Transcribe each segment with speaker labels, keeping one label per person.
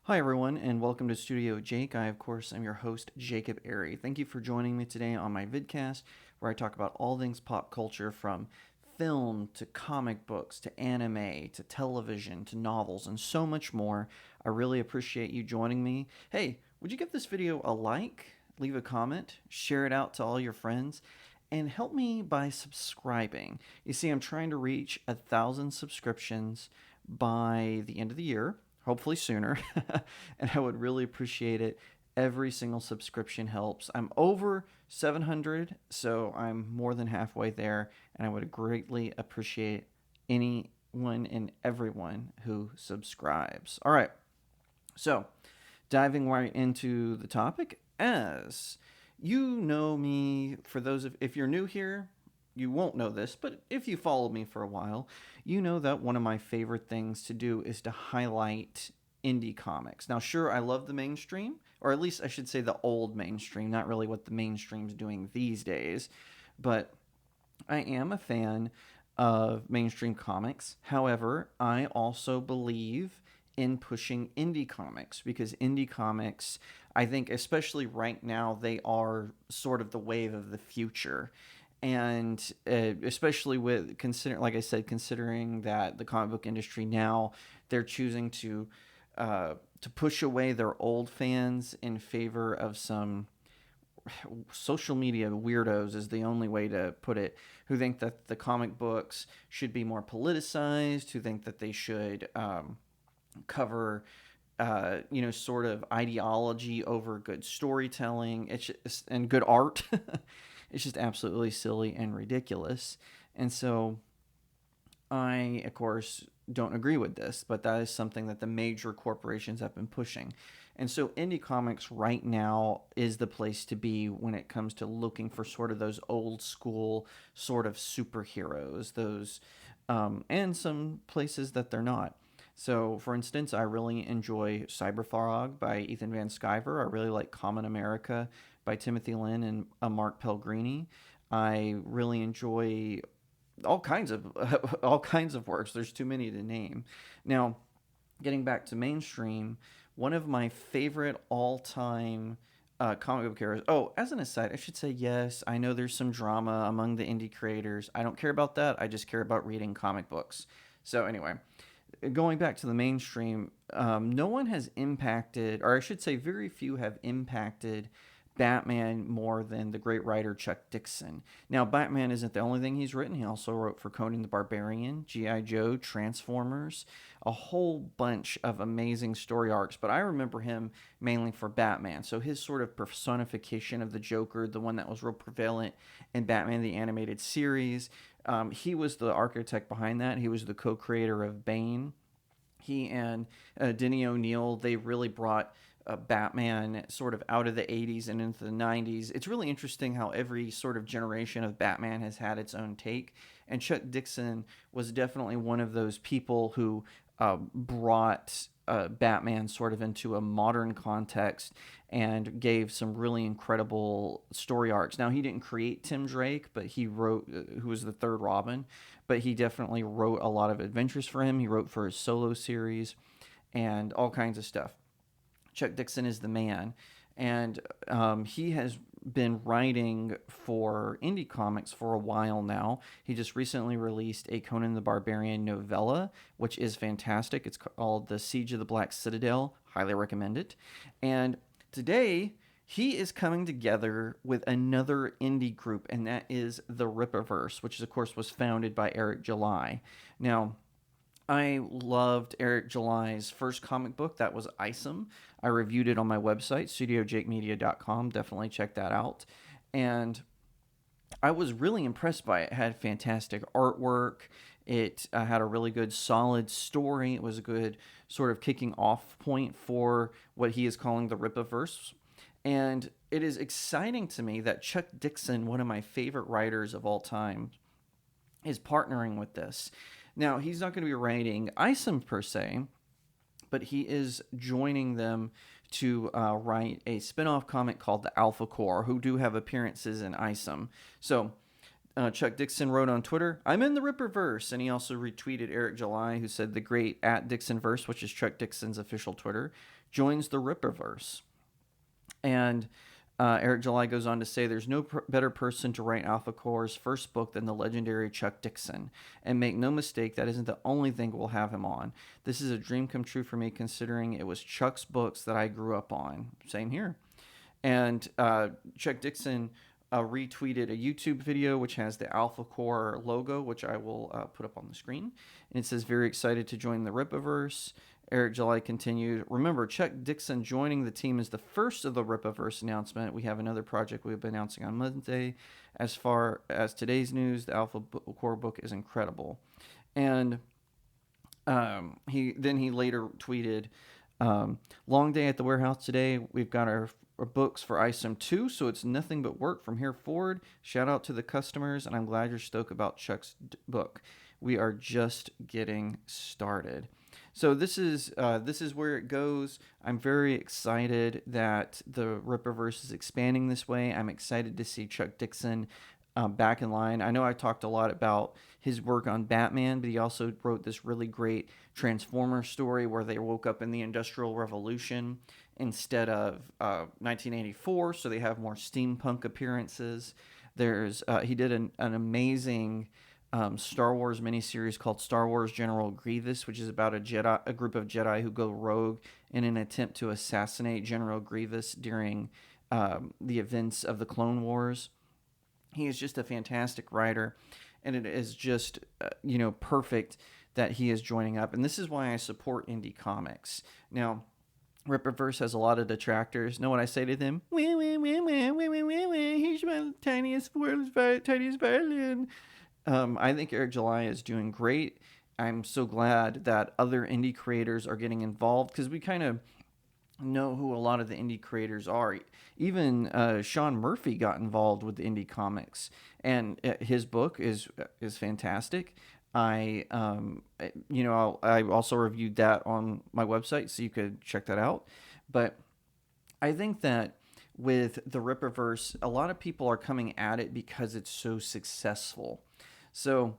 Speaker 1: Hi, everyone, and welcome to StudioJake. I, of course, am your host, Jacob Airy. Thank you for joining me today on my vidcast, where I talk about all things pop culture from film to comic books to anime to television to novels and so much more. I really appreciate you joining me. Hey, would you give this video a like, leave a comment, share it out to all your friends, and help me by subscribing? You see, I'm trying to reach 1,000 subscriptions by the end of the year, hopefully sooner. And I would really appreciate it. Every single subscription helps. I'm over 700, so I'm more than halfway there, and I would greatly appreciate anyone and everyone who subscribes. All right, so diving right into the topic, as you know me, for those of if you're new here, you won't know this, but if you followed me for a while, you know that one of my favorite things to do is to highlight indie comics. Now, sure, I love the mainstream, or at least I should say the old mainstream, not really what the mainstream's doing these days, but I am a fan of mainstream comics. However, I also believe in pushing indie comics because indie comics, I think, especially right now, they are sort of the wave of the future. And especially with like I said, considering that the comic book industry now, they're choosing to push away their old fans in favor of some social media weirdos is the only way to put it, who think that the comic books should be more politicized, who think that they should cover sort of ideology over good storytelling. It's just, and good art. It's just absolutely silly and ridiculous. And so I, of course, don't agree with this, but that is something that the major corporations have been pushing. And so indie comics right now is the place to be when it comes to looking for sort of those old school sort of superheroes, those, and some places that they're not. So, for instance, I really enjoy Cyberfrog by Ethan Van Sciver. I really like Common America by Timothy Lynn and Mark Pellegrini. I really enjoy all kinds of all kinds of works. There's too many to name. Now, getting back to mainstream, one of my favorite all-time comic book heroes. Oh, as an aside, I should say yes. I know there's some drama among the indie creators. I don't care about that. I just care about reading comic books. So anyway, going back to the mainstream, no one has impacted, or I should say, very few have impacted Batman more than the great writer Chuck Dixon. Now, Batman isn't the only thing he's written. He also wrote for Conan the Barbarian, G.I. Joe, Transformers, a whole bunch of amazing story arcs. But I remember him mainly for Batman. So his sort of personification of the Joker, the one that was real prevalent in Batman the Animated Series, he was the architect behind that. He was the co-creator of Bane. He and Denny O'Neil, they really brought Batman sort of out of the 80s and into the 90s. It's really interesting how every sort of generation of Batman has had its own take. And Chuck Dixon was definitely one of those people who brought Batman sort of into a modern context and gave some really incredible story arcs. Now, he didn't create Tim Drake, but he wrote, who was the third Robin, but he definitely wrote a lot of adventures for him. He wrote for his solo series and all kinds of stuff. Chuck Dixon is the man, and he has been writing for indie comics for a while now. He just recently released a Conan the Barbarian novella, which is fantastic. It's called The Siege of the Black Citadel. Highly recommend it. And today, he is coming together with another indie group, and that is the Rippaverse, which, of course, was founded by Eric July. Now, I loved Eric July's first comic book. That was Isom. I reviewed it on my website, StudioJakeMedia.com. Definitely check that out. And I was really impressed by it. It had fantastic artwork. It had a really good, solid story. It was a good sort of kicking off point for what he is calling the Rippaverse. And it is exciting to me that Chuck Dixon, one of my favorite writers of all time, is partnering with this. Now, he's not going to be writing Isom per se, but he is joining them to write a spin-off comic called the Alphacore, who do have appearances in Isom. So Chuck Dixon wrote on Twitter, "I'm in the Rippaverse," and he also retweeted Eric July, who said the great @DixonVerse, which is Chuck Dixon's official Twitter, joins the Rippaverse. And Eric July goes on to say, "There's no better person to write Alphacore's first book than the legendary Chuck Dixon. And make no mistake, that isn't the only thing we'll have him on. This is a dream come true for me, considering it was Chuck's books that I grew up on." Same here. And Chuck Dixon retweeted a YouTube video which has the Alphacore logo, which I will put up on the screen. And it says, "Very excited to join the Rippaverse." Eric July continued, "Remember, Chuck Dixon joining the team is the first of the Rippaverse announcement. We have another project we'll be announcing on Monday. As far as today's news, the Alphacore book is incredible." And he later tweeted, "Long day at the warehouse today. We've got our books for ISOM 2, so it's nothing but work from here forward. Shout out to the customers, and I'm glad you're stoked about Chuck's book. We are just getting started." So this is where it goes. I'm very excited that the Rippaverse is expanding this way. I'm excited to see Chuck Dixon back in line. I know I talked a lot about his work on Batman, but he also wrote this really great Transformer story where they woke up in the Industrial Revolution instead of 1984, so they have more steampunk appearances. He did an amazing Star Wars miniseries called Star Wars General Grievous, which is about a group of Jedi who go rogue in an attempt to assassinate General Grievous during the events of the Clone Wars. He is just a fantastic writer, and it is just perfect that he is joining up. And this is why I support indie comics. Now, Rippaverse has a lot of detractors. Know what I say to them? Here's my world's tiniest violin. I think Eric July is doing great. I'm so glad that other indie creators are getting involved, because we kind of know who a lot of the indie creators are. Even Sean Murphy got involved with the indie comics, and his book is fantastic. I also reviewed that on my website, so you could check that out. But I think that with the Rippaverse, a lot of people are coming at it because it's so successful. So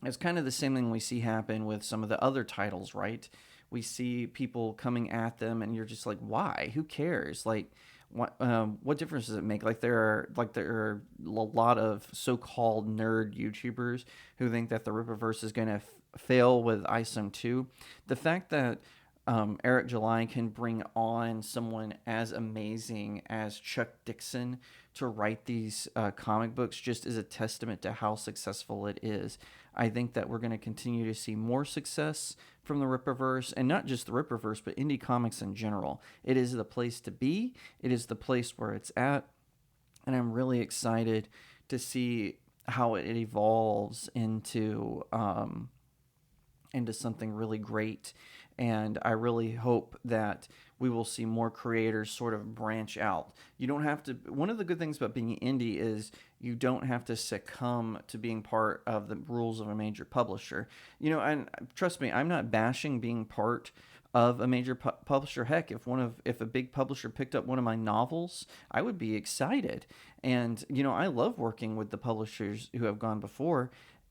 Speaker 1: it's kind of the same thing we see happen with some of the other titles, right? We see people coming at them, and you're just like, why? Who cares? Like, what difference does it make? There are a lot of so-called nerd YouTubers who think that the Rippaverse is going to fail with ISOM 2. The fact that Eric July can bring on someone as amazing as Chuck Dixon to write these comic books just is a testament to how successful it is. I think that we're going to continue to see more success from the Rippaverse, and not just the Rippaverse, but indie comics in general. It is the place to be. It is the place where it's at, and I'm really excited to see how it evolves into something really great. And I really hope that we will see more creators sort of branch out. You don't have to. One of the good things about being indie is you don't have to succumb to being part of the rules of a major publisher. And trust me, I'm not bashing being part of a major publisher. Heck, if a big publisher picked up one of my novels, I would be excited. And I love working with the publishers who have gone before,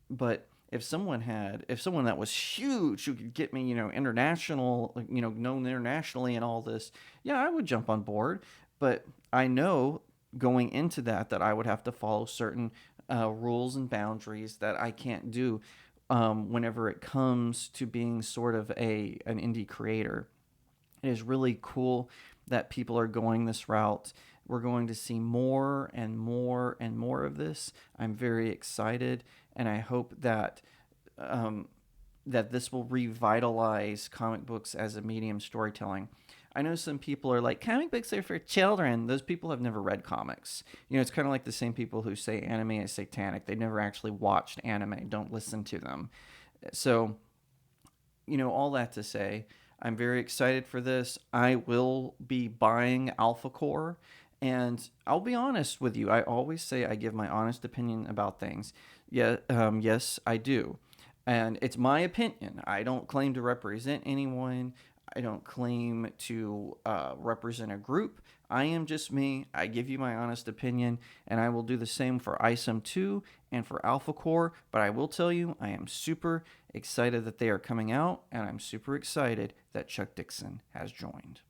Speaker 1: but if someone that was huge who could get me, international, known internationally and all this, yeah, I would jump on board. But I know going into that I would have to follow certain rules and boundaries that I can't do whenever it comes to being sort of an indie creator. It is really cool that people are going this route. We're going to see more and more and more of this. I'm very excited, and I hope that that this will revitalize comic books as a medium storytelling. I know some people are like, comic books are for children. Those people have never read comics. It's kind of like the same people who say anime is satanic. They never actually watched anime. Don't listen to them. So, all that to say, I'm very excited for this. I will be buying Alphacore, and I'll be honest with you. I always say I give my honest opinion about things. Yeah, yes, I do. And it's my opinion. I don't claim to represent anyone. I don't claim to represent a group. I am just me. I give you my honest opinion, and I will do the same for ISOM 2 and for Alphacore. But I will tell you, I am super excited that they are coming out, and I'm super excited that Chuck Dixon has joined.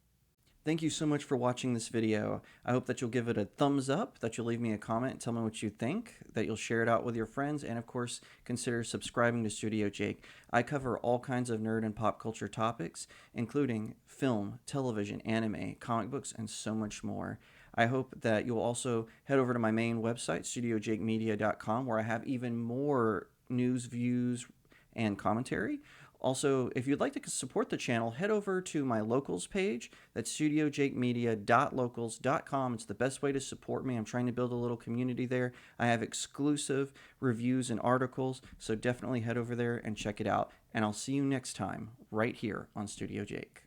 Speaker 1: Thank you so much for watching this video. I hope that you'll give it a thumbs up, that you'll leave me a comment and tell me what you think, that you'll share it out with your friends, and of course, consider subscribing to StudioJake. I cover all kinds of nerd and pop culture topics, including film, television, anime, comic books, and so much more. I hope that you'll also head over to my main website, StudioJakeMedia.com, where I have even more news, views, and commentary. Also, if you'd like to support the channel, head over to my locals page. That's studiojakemedia.locals.com. It's the best way to support me. I'm trying to build a little community there. I have exclusive reviews and articles, so definitely head over there and check it out. And I'll see you next time right here on Studio Jake.